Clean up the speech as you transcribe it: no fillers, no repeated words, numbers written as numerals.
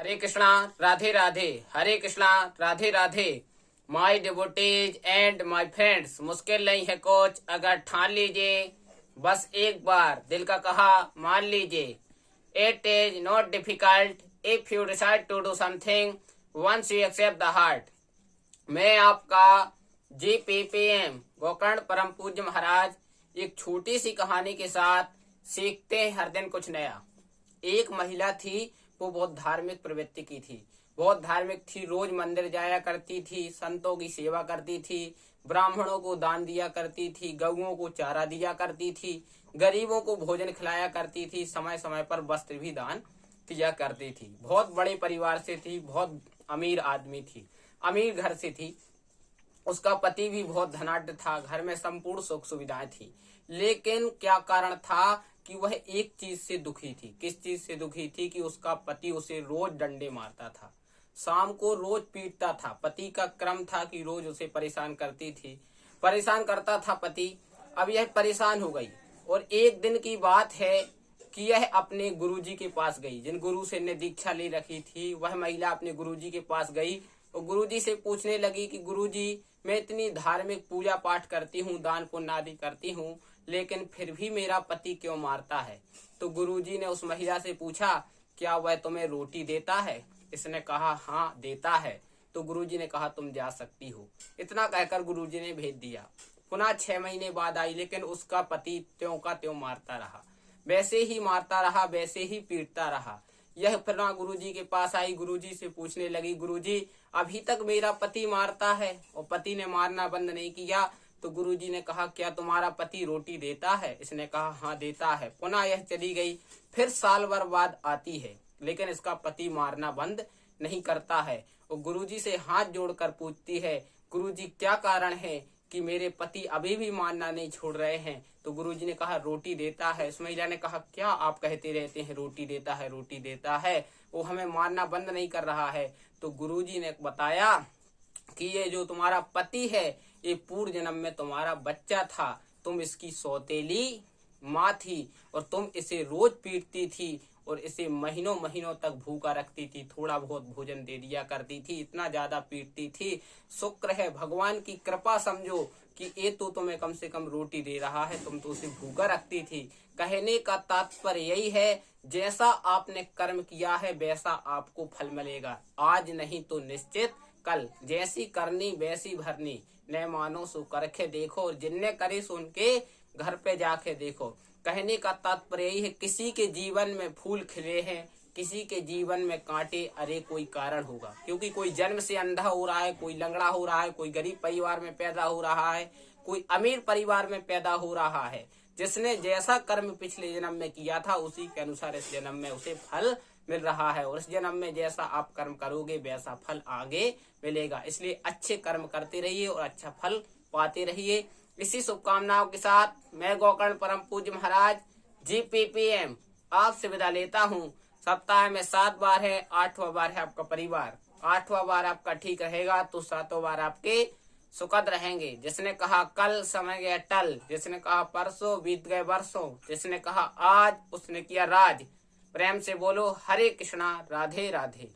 Hare Krishna Radhe Radhe. Hare Krishna Radhe Radhe. My devotees and my friends, मुश्किल नहीं है कुछ अगर ठान लीजिए, बस एक बार दिल का कहा मान लीजिए। It is not difficult if you decide to do something once you accept the heart. मैं आपका GPPM गोकर्ण परम पूज्य महाराज एक छोटी सी कहानी के साथ सीखते हैं हर दिन कुछ नया। एक महिला थी, वो बहुत धार्मिक प्रवृत्ति की थी, बहुत धार्मिक थी। रोज मंदिर जाया करती थी, संतों की सेवा करती थी, ब्राह्मणों को दान दिया करती थी, गऊओं को चारा दिया करती थी, गरीबों को भोजन खिलाया करती थी, समय समय पर वस्त्र भी दान दिया करती थी। बहुत बड़े परिवार से थी, बहुत अमीर आदमी थी, अमीर घर से थी। उसका पति भी बहुत धनाढ्य था, घर में संपूर्ण सुख सुविधाएं थी। लेकिन क्या कारण था कि वह एक चीज से दुखी थी। किस चीज से दुखी थी? कि उसका पति उसे रोज डंडे मारता था, शाम को रोज पीटता था। पति का क्रम था कि रोज उसे परेशान करती थी, परेशान करता था पति। अब यह परेशान हो गई और एक दिन की बात है कि यह अपने गुरुजी के पास गई। जिन गुरु से ने दीक्षा ले रखी थी, वह महिला अपने गुरुजी के पास गई और गुरुजी से पूछने लगी कि गुरुजी, मैं इतनी धार्मिक पूजा पाठ करती हूँ, दान पुण्य आदि करती हूँ, लेकिन फिर भी मेरा पति क्यों मारता है? तो गुरुजी ने उस महिला से पूछा, क्या वह तुम्हें रोटी देता है? इसने कहा, हाँ देता है। तो गुरुजी ने कहा, तुम जा सकती हो। इतना कहकर गुरुजी ने भेज दिया। पुनः 6 महीने बाद आई, लेकिन उसका पति त्यों का त्यों मारता रहा, वैसे ही मारता रहा, वैसे ही पीटता रहा। यह पुनः गुरुजी के पास आई, गुरुजी से पूछने लगी, गुरुजी अभी तक मेरा पति मारता है और पति ने मारना बंद नहीं किया। तो गुरुजी ने कहा, क्या तुम्हारा पति रोटी देता है? इसने कहा, हाँ देता है। पुनः यह चली गई, फिर साल भर बाद आती है, लेकिन इसका पति मारना बंद नहीं करता है और गुरुजी से हाथ जोड़कर पूछती है, गुरुजी क्या कारण है कि मेरे पति अभी भी मारना नहीं छोड़ रहे हैं? तो गुरुजी ने कहा, रोटी देता है। उस महिला ने कहा, क्या आप कहते रहते हैं रोटी देता है, रोटी देता है, वो हमें मारना बंद नहीं कर रहा है। तो गुरुजी ने बताया कि ये जो तुम्हारा पति है, ये पूर्व जन्म में तुम्हारा बच्चा था, तुम इसकी सौतेली माँ थी और तुम इसे रोज पीटती थी और इसे महीनों महीनों तक भूखा रखती थी, थोड़ा बहुत भोजन दे दिया करती थी, इतना ज्यादा पीटती थी। शुक्र है, भगवान की कृपा समझो कि ये तो तुम्हें कम से कम रोटी दे रहा है, तुम तो उसे भूखा रखती थी। कहने का तात्पर्य यही है, जैसा आपने कर्म किया है वैसा आपको फल मिलेगा, आज नहीं तो निश्चित कल। जैसी करनी वैसी भरनी, न मानो सो करके देखो, और जिनने करे सो उनके घर पे जाके देखो। कहने का तात्पर्य यही है, किसी के जीवन में फूल खिले हैं, किसी के जीवन में कांटे, अरे कोई कारण होगा। क्योंकि कोई जन्म से अंधा हो रहा है, कोई लंगड़ा हो रहा है, कोई गरीब परिवार में पैदा हो रहा है, कोई अमीर परिवार में पैदा हो रहा है। जिसने जैसा कर्म पिछले जन्म में किया था, उसी के अनुसार इस जन्म में उसे फल मिल रहा है, और इस जन्म में जैसा आप कर्म करोगे वैसा फल आगे मिलेगा। इसलिए अच्छे कर्म करते रहिए और अच्छा फल पाते रहिए। इसी शुभकामनाओं के साथ मैं गोकर्ण परम पूज्य महाराज GPPM आपसे विदा लेता हूँ। सप्ताह में 7 बार है, 8वां बार है आपका परिवार, 8वां बार आपका ठीक रहेगा तो 7वां बार आपके सुखद रहेंगे। जिसने कहा कल समय गया टल, जिसने कहा परसों बीत गए बरसों, जिसने कहा आज उसने किया राज। प्रेम से बोलो हरे कृष्णा राधे राधे।